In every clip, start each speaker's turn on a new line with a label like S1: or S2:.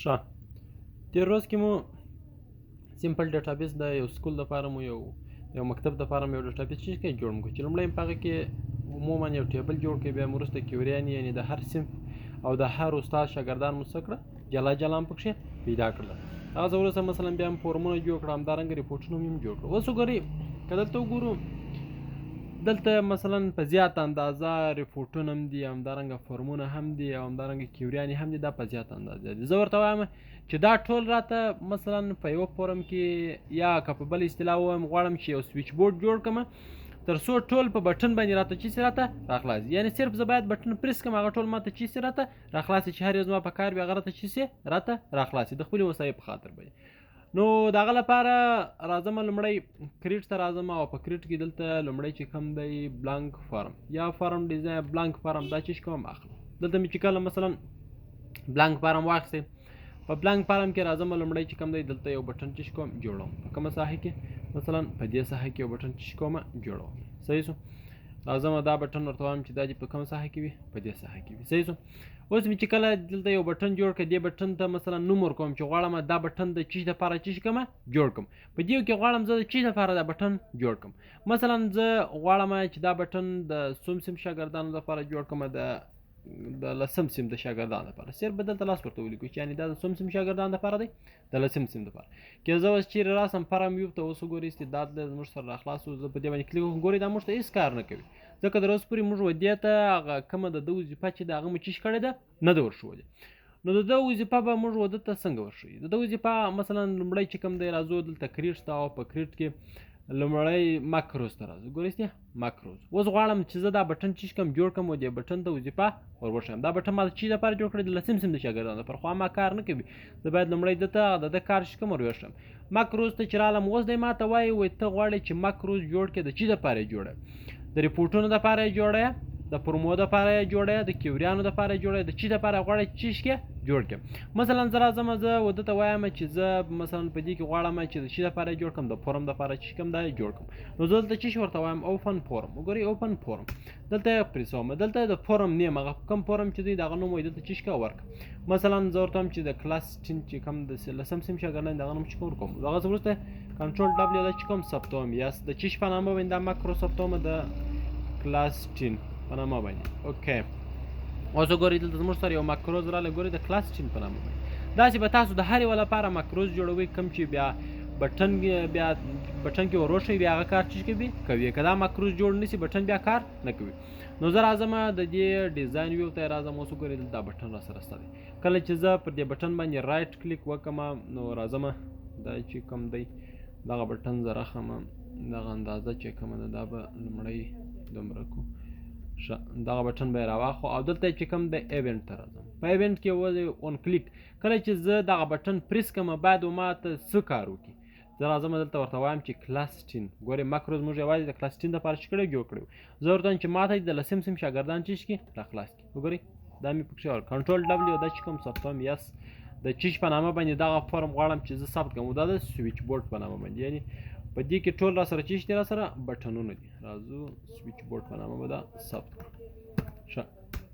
S1: ښه تېر ورځ کې مو سمپل ډیټابیس د یو سکول دپاره مو یو مکتب دپاره مو یو ډیټابیس جوړ مو کړو چې لومړی په هغه کې عموما یو ټیبل جوړ کړئ، بیا مو وروسته کیوریانې یعنې د هر صنف او د هر استاد شاګردان مو څه کړه جلا جلا مو پکښې پیدا کړله. هغه څه وروسته مثلا بیا مو فورمونه جوړ کړه، همدارنګه ریپورټونه مو هم جوړ کړه. اوس وګورئ که دلته وګورو دلته مثلا په زیاته اندازه ریپورټونه هم دي، همدارنګه فورمونه هم دي او همدارنګه کیوریانې هم دي. دا په زیاته اندازه دي. زه ورته وایم چې دا ټول راته مثلا په یوه فورم کې یا که په بل اصطلاح ووایم غواړم چې یو سویچ بورډ جوړ کړم تر څو ټول په بټن باندې راته چې سي راته راخلاص، یعنې صرف زه باید بټن پریس کړم هغه ټول ماته چې سي راته راخلاص، چې هر یو زما په کار وي هغه راته چې سي راته راخلاص د خپلې وسایې په خاطر باندې. نو د هغه لپاره راځم لومړی کریټ ته راځم او په کریټ کې دلته لومړی چې کوم دی بلانک فارم یا فارم ډیزاین بلانک فارم دا چې کوم اخلم. دلته مې چې کله مثلا بلانک فارم واخیستی په بلانک فارم کې راځم لومړی چې کوم دی دلته یو بټن چې کوم جوړوم په کومه ساحه کې مثلا په دې ساحه کې یو بټن چې کوم جوړوم. صحیح شو. راځم دا بټن ورته وایم چې دا دې په کومه ساحه کې وي په دې ساحه کې وي. صحیح شو. اوس مې چې کله دلته یو بټن جوړ کړ دې بټن ته مثلا نوم ورکوم چې غواړم دا بټن د چی لپاره چې کوم جوړ کړم، په دې کې غواړم زه د چی لپاره دا بټن جوړ کړم. مثلا زه غواړم چې دا بټن د څوم سیم شاګردانو لپاره جوړ کړم، د لسم سیم د شاګردانو لپاره صرف به دلته لاس ورته ولیکو چې یعنې دا د څوم سیم شاګردانو لپاره دی د لسم سیم لپاره. که زه اوس چیرې راسم فرم ویو ته اوس وګورئ استعداد دی زموږ سره راخلاص و، زه په دې باندې کلیک وکړم ګورئ دا موږ ته هېڅ کار نه کوي ځکه تر اوسه پورې موږ ودې ته هغه کومه د ده وظیفه چې د هغه مو چیش کړې ده نه ده ورښودې. نو د ده وظیفه به موږ وده ته څنګه ورښیي؟ د ده وظیفه مثلا لومړی چې کوم دی راځو دلته کریټ ته او په کریټ کې لومړی ماکروز ته راځو. ګورئ ماکروز. اوس غواړم چې زه دا بټن چې کوم جوړ کړم او دې بټن ته وظیفه ور وښیم. دا بټن ما د چی لپاره جوړ کړی د لسم سیم د شاګردانو لپاره، خو ما کار نه کوي. زه باید لومړی دته د ده کار چې کوم ور وښیم. ماکروز ته چې رالم اوس دی ما ته وایي ته غواړې چې ماکروز جوړ کړې د چی لپاره یې جوړه، د ریپورټونو لپاره یې جوړه، د پرومو لپاره یې جوړه، د کیوریانو لپاره یې جوړه، د چی لپاره غواړې چې کې جوړ کړم. مثلا زه راځم زه وده ته وایم چې زه مثلا په دې کې غواړم چې د چی لپاره جوړ کړم، د فورم لپاره چې کوم دا جوړ کړم. نو زه دلته چې ورته وایم اوپن فورم. وګورئ اوپن فورم دلته پریسوم، دلته د فورم نیم هغه کوم فورم چې دی دغه نوم وایي دلته چې کا ورک. مثلا زه ورته وایم چې د کلاس 10 چې کوم د لسم سیم شاګردان دغه نوم چې ورکوم. دغه وروسته کنټرول دبلیو دا چې کوم ثبتوم یا د چی په نامه باندې دا ماکرو ثبتوم د کلاس 10 په نامه باندې. اوکې اوس وګورئ دلته زموږ سره یو ماکروز راغلی، ګورئ د کلاس 10 په نامه باندې. داسې به تاسو د هر یو لپاره ماکروز جوړوئ کوم چې بیا بټن کې ور وښیي بیا هغه کار چې کوي. که دا ماکروز جوړ نه شي بټن بیا کار نه کوي. نو زه راځم د دې ډیزاین ویو ته راځم. اوس وګورئ دلته دا بټن راسره شته دی. کله چې زه پر دې بټن باندې رایټ کلیک وکړم نو راځم دا چې کوم دی دغه بټن زه راخم دغه اندازه چې کومه ده دا به لومړی دومره کو دغه بټن به یې راواخو او دلته چې کوم د ایونټ ته راځم. په ایونټ کې اون کلیک کله چې زه دغه بټن پریس کړم باید ما ته څه کار وکړي. زه راځم دلته ورته وایم چې کلاس 10 ګورئ ماکروز موږ یوازې د کلاس 10 لپاره چې کړی جوړ کړی. زه ورته وایم چې ما ته د لسم سیم شاګردان چې کړي راخلاص کړي. وګورئ دا مې پکښې کنټرول دبلیو دا چې کوم ثبتوم یس د چیش په نامه باندې دغه فورم غواړم چې زه ثبت کړم. دا د سویچ بورډ په نامه باندې، یعنې په دې کې ټول راسره چیش دي راسره بټنونه دي. راځو سویچ بورډ په نامه به دا ثبت کړو. ښه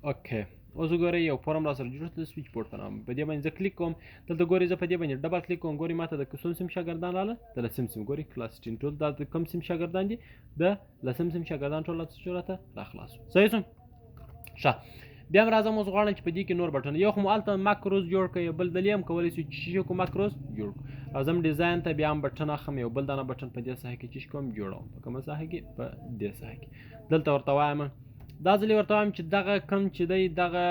S1: اوکې اوس وګورئ یو فورم راسره جوړ شو د سویچ بورډ په نامه. په دې باندې زه کلیک کوم دلته ګورئ زه په دې باندې ډبل کلیک کوم. ګورئ ماته د څوم سیم شاګردان راغله د لسم سیم. ګورئ کلاس 10 ټول دا د کوم سیم شاګردان دي د لسم سیم شاګردان ټول راته راخلاص. صحیح شو. ښه بیا هم راځم اوس غواړم چې په دې کې نور بټن یو خو مو هلته ماکروز جوړ کړئ بل دلې هم کولی شو چې کوم ماکروز جوړ کړو. راځم ډیزاین ته بیا هم بټن اخلم یو بل دانه بټن په دې ساحه کې چې کوم جوړوم. په کومه ساحه کې په دې ساحه کې دلته ورته وایم دا ځلې ورته وایم چې دغه کوم چې دی دغه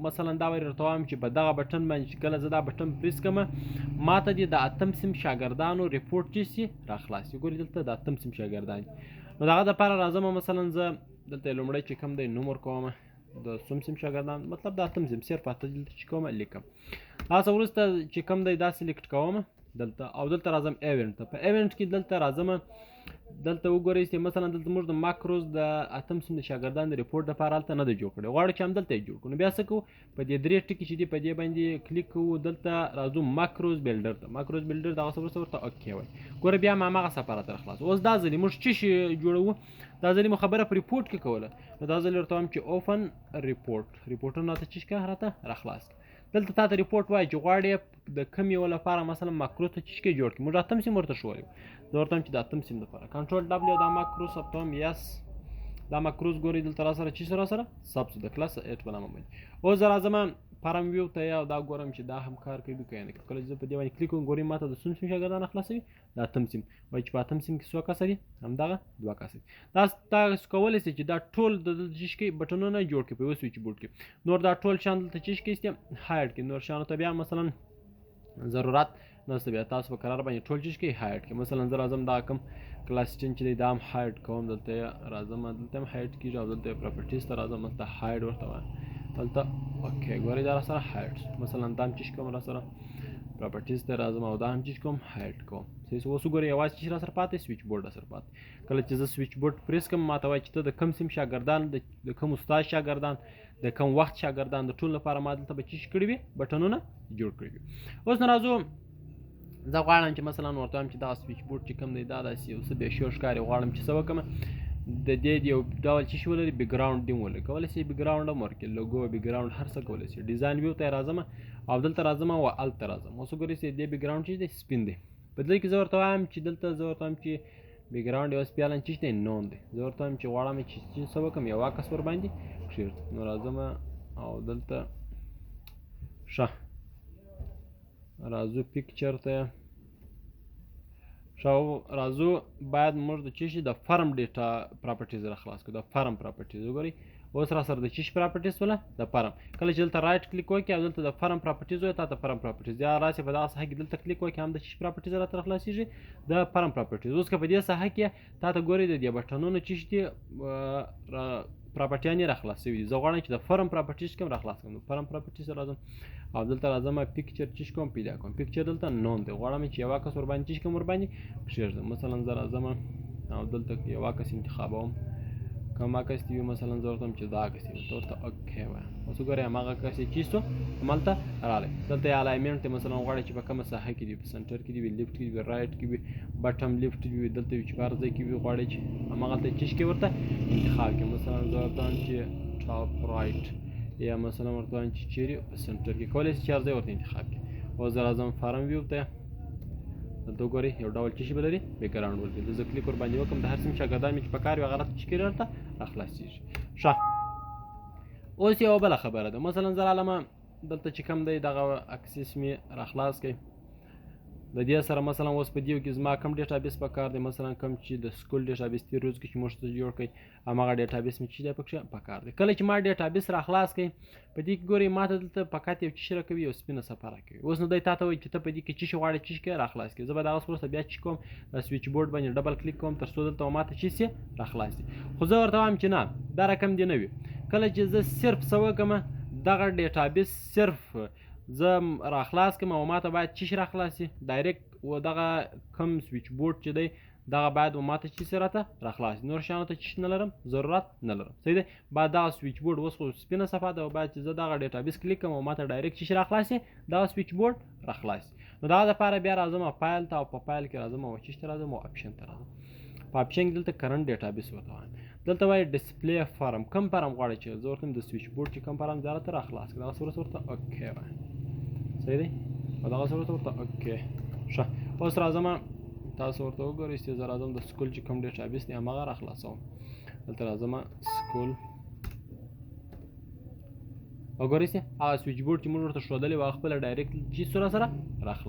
S1: مثلا دا ورته وایم چې په دغه بټن باندې چې کله زه دا بټن پریس کړم ما ته دې د اتم سیم شاګردانو ریپورټ چې سي راخلاص. ګورئ دلته د اتم سیم شاګردان. نو دغه دپاره راځم مثلا زه دلته لومړی چې کوم دی نوم ورکوم د څوم سیم شاګردان مطلب د اتم سیم صرف اته دلته چې کوم لیکم. هغه وروسته چې کوم دی دا سلیکټ کوم دلته او دلته راځم ایونټ ته. په ایونټ کې دلته راځم دلته وګورئ چې مثلا دلته موږ د ماکروز د اتم سیم د شاګردان د ریپورټ لپاره هلته نه دی جوړ کړی. غواړو چې همدلته یې جوړ کړو. نو بیا څه کوو په دې درې ټکي چې دي په دې باندې کلیک کوو. دلته راځو ماکروز بلډر ته. ماکروز بلډر دغه څه وروسته ورته اوکې وایي. ګوره بیا هم هماغه صفحه راته راخلاص. اوس دا ځلې موږ څه شي جوړوو دا ځلې مو خبره په ریپورټ کې کوله. نو دا ځلې ورته وایم چې اوپن ریپورټ ریپورټونه راته چې راته راخلاص. دلته تا ته ریپورټ وایي چې غواړې د کوم یو لپاره مثلا ماکروز ته چیشکې جوړ کړي. موږ اتم سیم ورته ښوولی وو. زه ورته وایم چې د اتم سیم دپاره کنټرول ډبلیو دا ماکروز ثبتوم. یس دا ماکروز ګورئ دلته را سره چی را سره ثبت شو د کلاس 8 په نامه باندې. اوس زه راځم پرم ویو ته یا دا ګورم چې دا هم کار کوي که نه کوي. کله چې زه په دې باندې کلیک کوم ګورئ ماته د څوم سیم شاګردان خلاصوي د اتم سیم. وایي چې په اتم سیم کې څو کسه دي؟ همدغه 2 کسه دي. تاسو کولی شئ چې دا ټول د چیشکې بټنونه جوړ کړئ په یوه سویچ بورډ کې. نور دا ټول شیان دلته چیشکې ایستي هایډ کړئ. نور شیانو ته بیا مثلا ضرورت نشته بیا تاسو په قرار باندې ټول چیشکې هایډ کړئ. مثلا زه راځم دا کوم کلاس 10 چې دی دا هم هایډ کوم. دلته راځم دلته هم هایډ کېږي او دلته پراپرټیز ته راځم دلته هایډ ورته وایم دلته اوکې ګورئ دا را سره هایډ. مثلا دا هم چیش کوم را سره پراپرټیز ته راځم او دا هم چیش کوم هایډ کوم. صحیح اوس وګورئ یوازې چیش را سره پاتې سویچ بورډ را سره پاتې. کله چې زه سویچ بورډ پریس کوم ماته وایي چې ته د کوم سیم شاګردان د کوم استاد شاګردان د کوم وخت شاګردان د ټول لپاره ما دلته به چیش کړي وي بټنونه جوړ کړي وي. اوس نه راځو زه غواړم چې مثلا ورته وایم چې دا سویچ بورډ چې کوم دی دا داسې یو څه بې شور ښکاري. غواړم چې څه وکړم د دې یو ډول چی شي ولري بیکګراوند ډیم ولري. کولی شئ بیکګراوند هم ورکړئ لوګو بیکګراوند هر څه کولی شئ. ډیزاین ویو ته راځم او دلته راځم او هلته راځم. اوس وګورئ چې دې بیکګراوند چې دی سپین دی. په دې کې زه ورته وایم چې دلته زه ورته وایم چې بیکګراوند یو سپیالن چې دی نون دی. زه ورته وایم چې غواړم چې څه وکړم یو عکس ورباندې کښېږدم. نو راځم او دلته ښه راځو پیکچر ته راځو باید موږ د چی شي د فرم ډیټا پراپرټیز را خلاص کړو. د فرم پراپرټیز وګورئ اوس را سره د چی شي پراپرټیز ولا د فرم. کله چې دلته رایټ کلیک وکړئ او دلته د فرم پراپرټیز وایي تا ته فرم پراپرټیز یا راسي په دغه ساحه کې دلته کلیک وکړئ هم د چی شي پراپرټیز را تر خلاصیږي د فرم پراپرټیز. اوس که په دې ساحه کې تا ته ګورئ د دې بټنونو چی شي پراپرټیانې را خلاص شوي دي. زه غواړم چې د فرم پراپرټیز کوم را خلاص کړم. د فرم پراپرټیز راځم او دلته راځم پیکچر چیش کوم پیدا کوم. پیکچر دلته نون دی. غواړم چې یو عکس ورباندې چیش کوم ورباندې کښېږدم. مثلا زه راځم او دلته یو عکس انتخابوم. کوم عکس دی مثلا زه ورته وایم چې دا عکس دی ورته اوکې وایم. اوس وګورئ هماغه عکس یې چیستو همالته راغلی. دلته یې الایمنټ دی مثلا غواړئ چې په کومه ساحه کې دی په سنټر کې دی وي لیفټ کې دی وي رایټ کې وي بټم لیفټ کې وي دلته وي چې په هر ځای کې وي غواړئ چې هماغلته چیش کې ورته انتخاب کړئ. مثلا زه ورته وایم چې ټاپ رایټ یا مثلا ورته وایم چې چیرې په سنټر کې کولی شئ چې هر ځای ورته انتخاب کړئ. اوس زه راځم فارم ویو ته دلته وګورئ یو ډول چی شي به لري بیکګراوند ولري. زه کلیک ورباندې وکړم د هر سیم شاګردان مې چې په کار وي هغه راته چی کړي راته راخلاصېږي. ښه اوس یوه بله خبره ده. مثلا زه رالمه دلته چې کوم دی دغه اکسس مې راخلاص کړئ. د دې سره مثلا اوس په دې کې زما کوم ډیټابیس په کار دی مثلا کوم چې د سکول ډیټابیس تېر ورځ کې چې موږ ته جوړ کړئ هماغه ډیټابیس مې چې دی پکښې په کار دی. کله چې ما ډیټابیس را خلاص کړئ په دې کې ګورئ ما ته دلته فقط یو چیش راکوي یو سپینه صفحه راکوي. اوس نو دی تا ته وایي چې ته په دې کې چیش غواړې چیش کې را خلاص کړې. زه به دغه وروسته بیا چی کوم د سویچ بورډ باندې ډبل کلیک کوم تر څو دلته ما ته چی سي را خلاص دي. خو زه ورته وایم چې نه دا رقم دې نه وي. کله چې زه صرف څه وکړم دغه ډیټابیس صرف زه را خلاص کړم او ما ته باید چی شي را خلاص شي ډایرکټ و دغه کوم سویچ بورډ چې دی دغه باید و ماته چی سي راته را خلاص. نور شیانو ته چی نه لرم ضرورت نه لرم. صحیح دی. باید دغه سویچ بورډ اوس خو سپینه صفحه ده او باید چې زه دغه ډیټابیس کلیک کړم او ماته ډایرکټ چی شي را خلاص شي دغه سویچ بورډ را خلاص شي. نو دغه دپاره بیا راځم فایل ته او په فایل کې راځم او چی ته راځم او اپشن ته راځم. په اپشن کې دلته کرنټ ډیټابیس ورته وایم. دلته وایي ډسپلی فارم کوم فارم غواړئ چې زه ورته د سویچ بورډ چې کوم فارم دی راته را خلاص کړه. دغه څه ورته اوکې وایم. صحیح دی. او دغه څه ورته اوکې ښه. اوس راځم تاسو ورته وګورئ چې زه راځم د سکول چې کوم ډیټابیس دی هماغه را خلاصوم. دلته راځم سکول وګورئ چې هغه سویچ بورډ چې موږ ورته ښودلی و هغه خپله ډایرکټ چی سره را خلاص